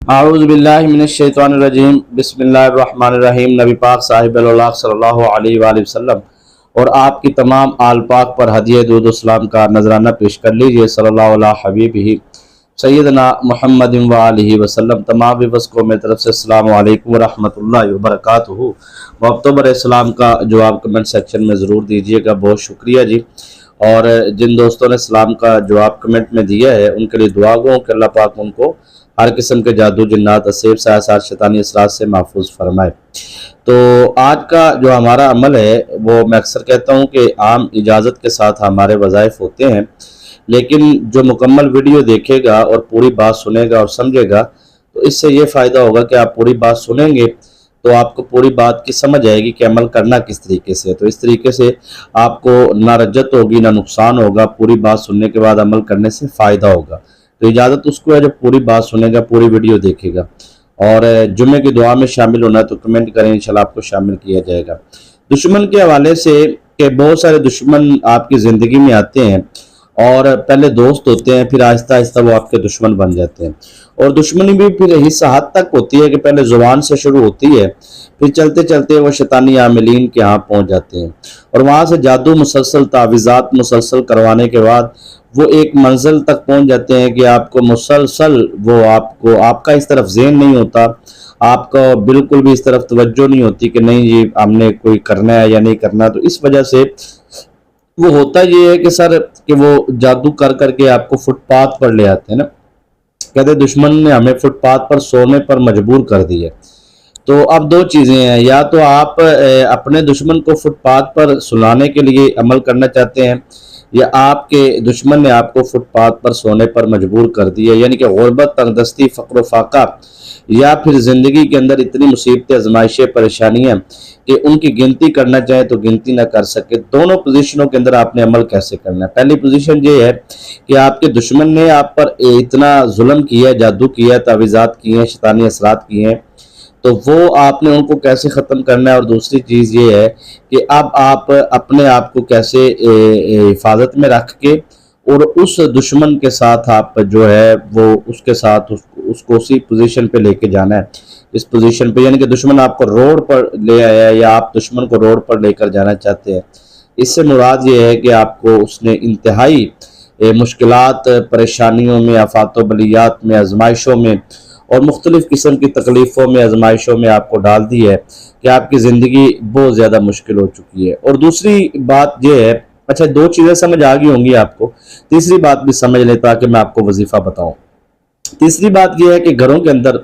اعوذ باللہ من الشیطان الرجیم بسم اللہ الرحمن الرحیم۔ نبی پاک صاحب اللہ صلی اللہ علیہ وآلہ وسلم اور آپ کی تمام آل پاک پر ہدیہ درود و سلام کا نذرانہ پیش کر لیجئے۔ صلی اللہ علیہ حبیبہ سیدنا محمد و آلہ وسلم۔ تمام ویورز کو میری طرف سے السلام علیکم ورحمۃ اللہ وبرکاتہ۔ مکتوبر اسلام کا جواب کمنٹ سیکشن میں ضرور دیجیے گا، بہت شکریہ جی۔ اور جن دوستوں نے اسلام کا جواب کمنٹ میں دیا ہے ان کے لیے دعا گو کہ اللہ پاک ان کو ہر قسم کے جادو، جنات، اسیب، سیاحت، شیطانی اثرات سے محفوظ فرمائے۔ تو آج کا جو ہمارا عمل ہے وہ میں اکثر کہتا ہوں کہ عام اجازت کے ساتھ ہمارے وظائف ہوتے ہیں، لیکن جو مکمل ویڈیو دیکھے گا اور پوری بات سنے گا اور سمجھے گا تو اس سے یہ فائدہ ہوگا کہ آپ پوری بات سنیں گے تو آپ کو پوری بات کی سمجھ آئے گی کہ عمل کرنا کس طریقے سے۔ تو اس طریقے سے آپ کو نہ رجت ہوگی نہ نقصان ہوگا، پوری بات سننے کے بعد عمل کرنے سے فائدہ ہوگا۔ تو اجازت اس کو ہے جو پوری بات سنے گا، پوری ویڈیو دیکھے گا۔ اور جمعے کی دعا میں شامل ہونا ہے تو کمنٹ کریں، انشاءاللہ آپ کو شامل کیا جائے گا۔ دشمن کے حوالے سے کہ بہت سارے دشمن آپ کی زندگی میں آتے ہیں اور پہلے دوست ہوتے ہیں، پھر آہستہ آہستہ وہ آپ کے دشمن بن جاتے ہیں۔ اور دشمنی بھی پھر اس حد تک ہوتی ہے کہ پہلے زبان سے شروع ہوتی ہے، پھر چلتے چلتے وہ شیطانی عاملین کے ہاں پہنچ جاتے ہیں اور وہاں سے جادو مسلسل، تعویذات مسلسل کروانے کے بعد وہ ایک منزل تک پہنچ جاتے ہیں کہ آپ کو مسلسل وہ آپ کا اس طرف ذہن نہیں ہوتا، آپ کا بالکل بھی اس طرف توجہ نہیں ہوتی کہ نہیں یہ ہم نے کوئی کرنا ہے یا نہیں کرنا۔ تو اس وجہ سے وہ ہوتا یہ ہے کہ سر کہ وہ جادو کر کر کے آپ کو فٹ پاتھ پر لے آتے ہیں نا، کہتے دشمن نے ہمیں فٹ پاتھ پر سونے پر مجبور کر دی ہے۔ تو اب دو چیزیں ہیں، یا تو آپ اپنے دشمن کو فٹ پاتھ پر سلانے کے لیے عمل کرنا چاہتے ہیں، یا آپ کے دشمن نے آپ کو فٹ پاتھ پر سونے پر مجبور کر دیا، یعنی کہ غربت، تنگدستی، فقر و فاقہ، یا پھر زندگی کے اندر اتنی مصیبتیں، آزمائشیں، پریشانیاں کہ ان کی گنتی کرنا چاہیں تو گنتی نہ کر سکے۔ دونوں پوزیشنوں کے اندر آپ نے عمل کیسے کرنا ہے؟ پہلی پوزیشن یہ ہے کہ آپ کے دشمن نے آپ پر اتنا ظلم کیا، جادو کیا، تعویذات کیے ہیں، شیطانی اثرات کیے ہیں، تو وہ آپ نے ان کو کیسے ختم کرنا ہے۔ اور دوسری چیز یہ ہے کہ اب آپ اپنے آپ کو کیسے حفاظت میں رکھ کے اور اس دشمن کے ساتھ آپ جو ہے وہ اس کے ساتھ اس کو اسی پوزیشن پہ لے کے جانا ہے، اس پوزیشن پہ، یعنی کہ دشمن آپ کو روڈ پر لے آیا ہے یا آپ دشمن کو روڈ پر لے کر جانا چاہتے ہیں۔ اس سے مراد یہ ہے کہ آپ کو اس نے انتہائی مشکلات، پریشانیوں میں، آفات و بلیات میں، آزمائشوں میں اور مختلف قسم کی تکلیفوں میں، آزمائشوں میں آپ کو ڈال دی ہے کہ آپ کی زندگی بہت زیادہ مشکل ہو چکی ہے۔ اور دوسری بات یہ ہے، اچھا دو چیزیں سمجھ آ گئی ہوں گی آپ کو، تیسری بات بھی سمجھ لیں تاکہ میں آپ کو وظیفہ بتاؤں۔ تیسری بات یہ ہے کہ گھروں کے اندر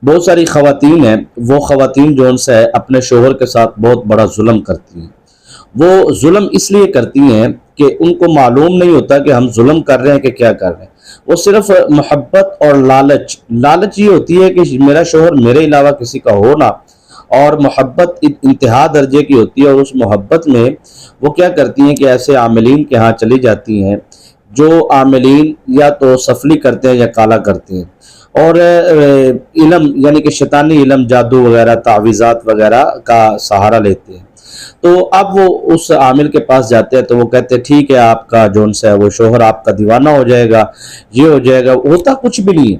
بہت ساری خواتین ہیں، وہ خواتین جو ان سے اپنے شوہر کے ساتھ بہت بڑا ظلم کرتی ہیں۔ وہ ظلم اس لیے کرتی ہیں کہ ان کو معلوم نہیں ہوتا کہ ہم ظلم کر رہے ہیں کہ کیا کر رہے ہیں۔ وہ صرف محبت اور لالچ یہ ہوتی ہے کہ میرا شوہر میرے علاوہ کسی کا ہو نہ، اور محبت انتہا درجے کی ہوتی ہے، اور اس محبت میں وہ کیا کرتی ہیں کہ ایسے عاملین کے ہاں چلی جاتی ہیں جو عاملین یا تو سفلی کرتے ہیں یا کالا کرتے ہیں، اور علم یعنی کہ شیطانی علم، جادو وغیرہ، تعویذات وغیرہ کا سہارا لیتے ہیں۔ تو اب وہ اس عامل کے پاس جاتے ہیں تو وہ کہتے ہیں ٹھیک ہے آپ کا جون سے ہے وہ شوہر آپ کا دیوانہ ہو جائے گا، یہ ہو جائے گا۔ ہوتا کچھ بھی نہیں ہے۔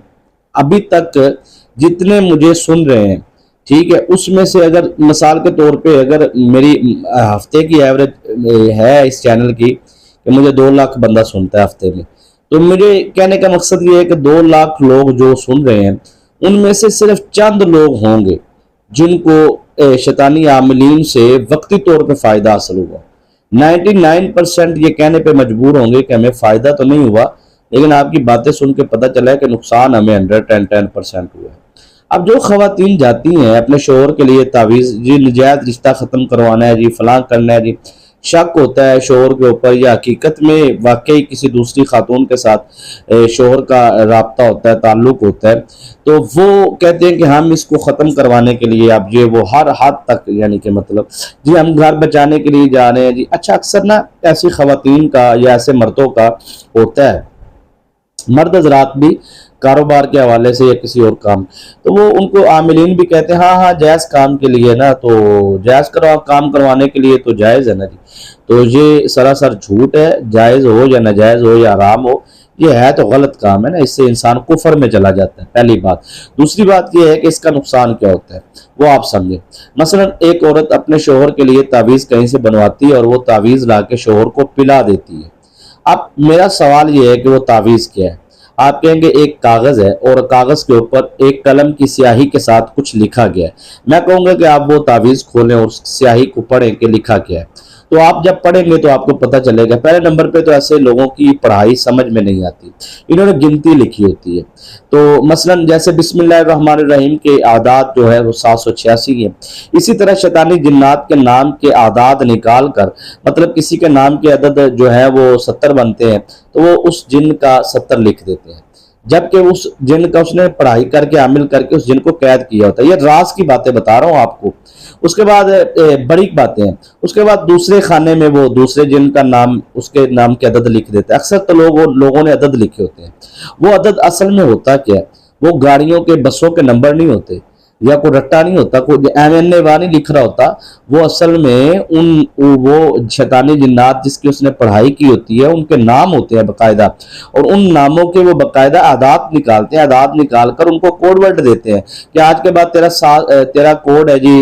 ابھی تک جتنے مجھے سن رہے ہیں، ٹھیک ہے، اس میں سے اگر مثال کے طور پہ اگر میری ہفتے کی ایوریج ہے اس چینل کی کہ مجھے 2 لاکھ بندہ سنتا ہے ہفتے میں، تو مجھے کہنے کا مقصد یہ ہے کہ 2 لاکھ لوگ جو سن رہے ہیں ان میں سے صرف چند لوگ ہوں گے جن کو شیطانی عاملین سے وقتی طور پہ فائدہ حاصل ہوا۔ 99% یہ کہنے پہ مجبور ہوں گے کہ ہمیں فائدہ تو نہیں ہوا، لیکن آپ کی باتیں سن کے پتہ چلا ہے کہ نقصان ہمیں 110% ہوا ہے۔ اب جو خواتین جاتی ہیں اپنے شوہر کے لیے تعویذ، جی نجائز رشتہ ختم کروانا ہے، جی فلاں کرنا ہے، جی شک ہوتا ہے شوہر کے اوپر یا حقیقت میں واقعی کسی دوسری خاتون کے ساتھ شوہر کا رابطہ ہوتا ہے، تعلق ہوتا ہے، تو وہ کہتے ہیں کہ ہم اس کو ختم کروانے کے لیے اب یہ وہ ہر حد تک، یعنی کہ مطلب جی ہم گھر بچانے کے لیے جا رہے ہیں جی۔ اچھا اکثر نا ایسی خواتین کا یا ایسے مردوں کا ہوتا ہے، مرد حضرات بھی کاروبار کے حوالے سے یا کسی اور کام، تو وہ ان کو عاملین بھی کہتے ہیں ہاں جائز کام کے لیے نا، تو جائز کام کروانے کے لیے تو جائز ہے نا جی۔ تو یہ سراسر جھوٹ ہے، جائز ہو یا ناجائز ہو یا حرام ہو، یہ ہے تو غلط کام ہے نا، اس سے انسان کفر میں چلا جاتا ہے، پہلی بات۔ دوسری بات یہ ہے کہ اس کا نقصان کیا ہوتا ہے وہ آپ سمجھیں۔ مثلا ایک عورت اپنے شوہر کے لیے تعویذ کہیں سے بنواتی ہے اور وہ تعویذ لا کے شوہر کو پلا دیتی ہے۔ اب میرا سوال یہ ہے کہ وہ تعویذ کیا ہے؟ آپ کہیں گے ایک کاغذ ہے اور کاغذ کے اوپر ایک قلم کی سیاہی کے ساتھ کچھ لکھا گیا ہے۔ میں کہوں گا کہ آپ وہ تعویذ کھولیں اور سیاہی کو پڑھیں کہ لکھا کیا ہے، تو آپ جب پڑھیں گے تو آپ کو پتہ چلے گا۔ پہلے نمبر پہ تو ایسے لوگوں کی پڑھائی سمجھ میں نہیں آتی، انہوں نے گنتی لکھی ہوتی ہے۔ تو مثلا جیسے بسم اللہ الرحمن الرحیم کے اعداد جو ہے وہ 786 ہیں، اسی طرح شیطانی جنات کے نام کے اعداد نکال کر، مطلب کسی کے نام کے عدد جو ہے وہ 70 بنتے ہیں تو وہ اس جن کا 70 لکھ دیتے ہیں، جبکہ اس جن کا اس نے پڑھائی کر کے عامل کر کے اس جن کو قید کیا ہوتا ہے۔ یہ راز کی باتیں بتا رہا ہوں آپ کو۔ اس کے بعد بڑی باتیں ہیں، اس کے بعد دوسرے خانے میں وہ دوسرے جن کا نام، اس کے نام کے عدد لکھ دیتا ہے۔ اکثر تو لوگوں نے عدد لکھے ہوتے ہیں، وہ عدد اصل میں ہوتا کیا ہے؟ وہ گاڑیوں کے بسوں کے نمبر نہیں ہوتے، یا کوئی رٹا نہیں ہوتا، کوئی MNA نہیں لکھ رہا ہوتا، وہ اصل میں وہ شیطانی جنات جس کی اس نے پڑھائی کی ہوتی ہے ان کے نام ہوتے ہیں باقاعدہ، اور ان ناموں کے وہ باقاعدہ اعداد نکالتے ہیں، اعداد نکال کر ان کو کوڈ ورڈ دیتے ہیں کہ آج کے بعد تیرا کوڈ ہے جی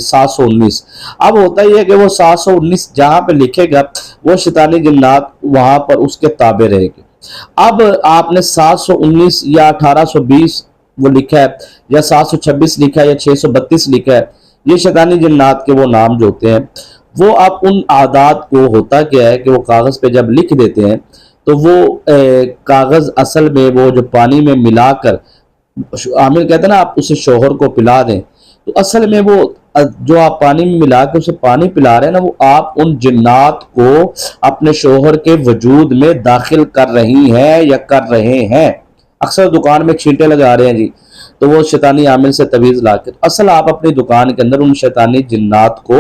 719۔ اب ہوتا یہ ہے کہ وہ 719 جہاں پہ لکھے گا وہ شیطانی جنات وہاں پر اس کے تابع رہے گے۔ اب آپ نے 719 یا 1820 وہ لکھا ہے، یا 726 لکھا ہے، یا 632 لکھا ہے، یہ شیطانی جنات کے وہ نام جو ہوتے ہیں، وہ آپ ان اعداد کو، ہوتا کیا ہے کہ وہ کاغذ پہ جب لکھ دیتے ہیں تو وہ کاغذ اصل میں وہ جو پانی میں ملا کر، عامل کہتے ہیں نا آپ اسے شوہر کو پلا دیں، تو اصل میں وہ جو آپ پانی میں ملا کے اسے پانی پلا رہے ہیں نا، وہ آپ ان جنات کو اپنے شوہر کے وجود میں داخل کر رہی ہیں یا کر رہے ہیں۔ اکثر دکان میں چھینٹے لگا رہے ہیں جی، تو وہ شیطانی عامل سے تعویذ لا کے، اصل آپ اپنی دکان کے اندر ان شیطانی جنات کو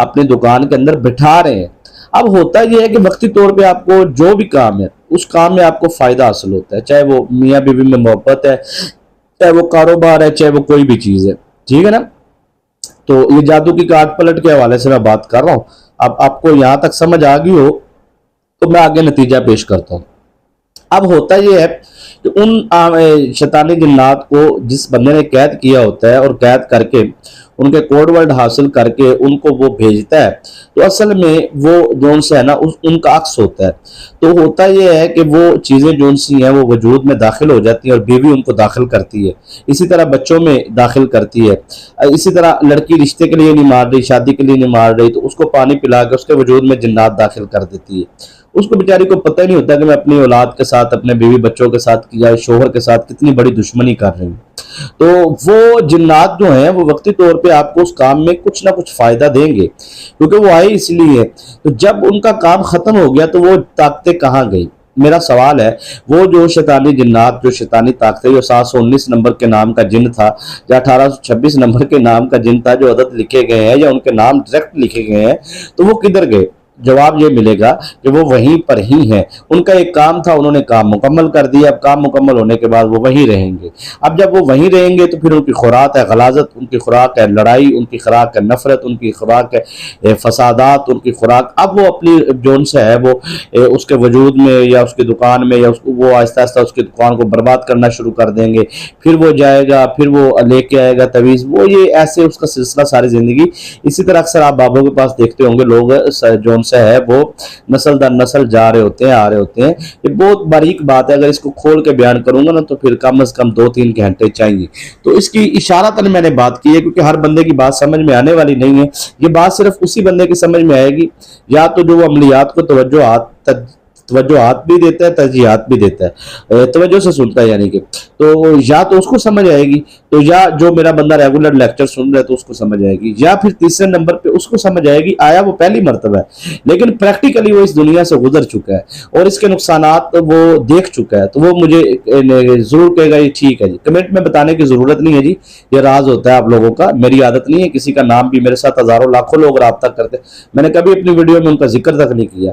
اپنی دکان کے اندر بٹھا رہے ہیں۔ اب ہوتا یہ ہے کہ وقتی طور پہ آپ کو جو بھی کام ہے اس کام میں آپ کو فائدہ حاصل ہوتا ہے، چاہے وہ میاں بیوی میں محبت ہے، چاہے وہ کاروبار ہے، چاہے وہ کوئی بھی چیز ہے، ٹھیک ہے نا۔ تو یہ جادو کی کاٹ پلٹ کے حوالے سے میں بات کر رہا ہوں، اب آپ کو یہاں تک سمجھ آ گئی ہو تو میں آگے نتیجہ پیش کرتا ہوں۔ اب ہوتا یہ ہے کہ ان شیطانی جنات کو جس بندے نے قید کیا ہوتا ہے اور قید کر کے ان کے کوڈ ورڈ حاصل کر کے ان کو وہ بھیجتا ہے، تو اصل میں وہ جون سے ہے نا ان کا عکس ہوتا ہے۔ تو ہوتا یہ ہے کہ وہ چیزیں جون سی ہیں وہ وجود میں داخل ہو جاتی ہیں اور بیوی ان کو داخل کرتی ہے، اسی طرح بچوں میں داخل کرتی ہے، اسی طرح لڑکی رشتے کے لیے نہیں مار رہی، شادی کے لیے نہیں مار رہی، تو اس کو پانی پلا کے اس کے وجود میں جنات داخل کر دیتی ہے۔ اس کو بیچاری کو پتہ ہی نہیں ہوتا کہ میں اپنی اولاد کے ساتھ، اپنے بیوی بچوں کے ساتھ یا شوہر کے ساتھ کتنی بڑی دشمنی کر رہی ہوں۔ تو وہ جنات جو ہیں وہ وقتی طور پہ آپ کو اس کام میں کچھ نہ کچھ فائدہ دیں گے، کیونکہ وہ آئے اس لیے۔ تو جب ان کا کام ختم ہو گیا تو وہ طاقتیں کہاں گئی؟ میرا سوال ہے، وہ جو شیطانی جنات، جو شیطانی طاقتیں، جو 719 نمبر کے نام کا جن تھا یا 1826 نمبر کے نام کا جن تھا، جو عدد لکھے گئے ہیں یا ان کے نام ڈائریکٹ لکھے گئے ہیں، تو وہ کدھر گئے؟ جواب یہ ملے گا کہ وہ وہیں پر ہی ہیں۔ ان کا ایک کام تھا، انہوں نے کام مکمل کر دیا، اب کام مکمل ہونے کے بعد وہ وہیں رہیں گے۔ اب جب وہ وہیں رہیں گے تو پھر ان کی خوراک ہے غلاظت، ان کی خوراک ہے لڑائی، ان کی خوراک ہے نفرت، ان کی خوراک ہے فسادات، ان کی خوراک۔ اب وہ اپنی جون سے ہے وہ اس کے وجود میں یا اس کی دکان میں، یا وہ آہستہ آہستہ اس کی دکان کو برباد کرنا شروع کر دیں گے، پھر وہ جائے گا، پھر وہ لے کے آئے گا تعویذ، وہ یہ ایسے اس کا سلسلہ ساری زندگی۔ اسی طرح اکثر آپ بابوں کے پاس دیکھتے ہوں گے لوگ جون سے ہے وہ نسل در نسل جا رہے ہوتے ہیں، آ رہے ہوتے ہیں۔ یہ بہت باریک بات ہے، اگر اس کو کھول کے بیان کروں گا نا تو پھر کم از کم 2-3 گھنٹے چاہیے۔ تو اس کی اشارتاً میں نے بات کی ہے کیونکہ ہر بندے کی بات سمجھ میں آنے والی نہیں ہے، یہ بات صرف اسی بندے کی سمجھ میں آئے گی یا تو جو وہ عملیات کو توجہات بھی دیتا ہے، ترجیحات بھی دیتا ہے، توجہ سے سنتا ہے، یعنی کہ تو یا تو اس کو سمجھ آئے گی، تو یا جو میرا بندہ ریگولر لیکچر سن رہا ہے تو اس کو سمجھ آئے گی، یا پھر تیسرے نمبر پہ اس کو سمجھ آئے گی، آیا وہ پہلی مرتبہ ہے لیکن پریکٹیکلی وہ اس دنیا سے گزر چکا ہے اور اس کے نقصانات وہ دیکھ چکا ہے، تو وہ مجھے ضرور کہے گا یہ ٹھیک ہے جی۔ کمنٹ میں بتانے کی ضرورت نہیں ہے جی، یہ راز ہوتا ہے آپ لوگوں کا، میری عادت نہیں ہے کسی کا نام بھی، میرے ساتھ ہزاروں لاکھوں لوگ رابطہ کرتے، میں نے کبھی اپنی ویڈیو میں ان کا ذکر تک نہیں کیا،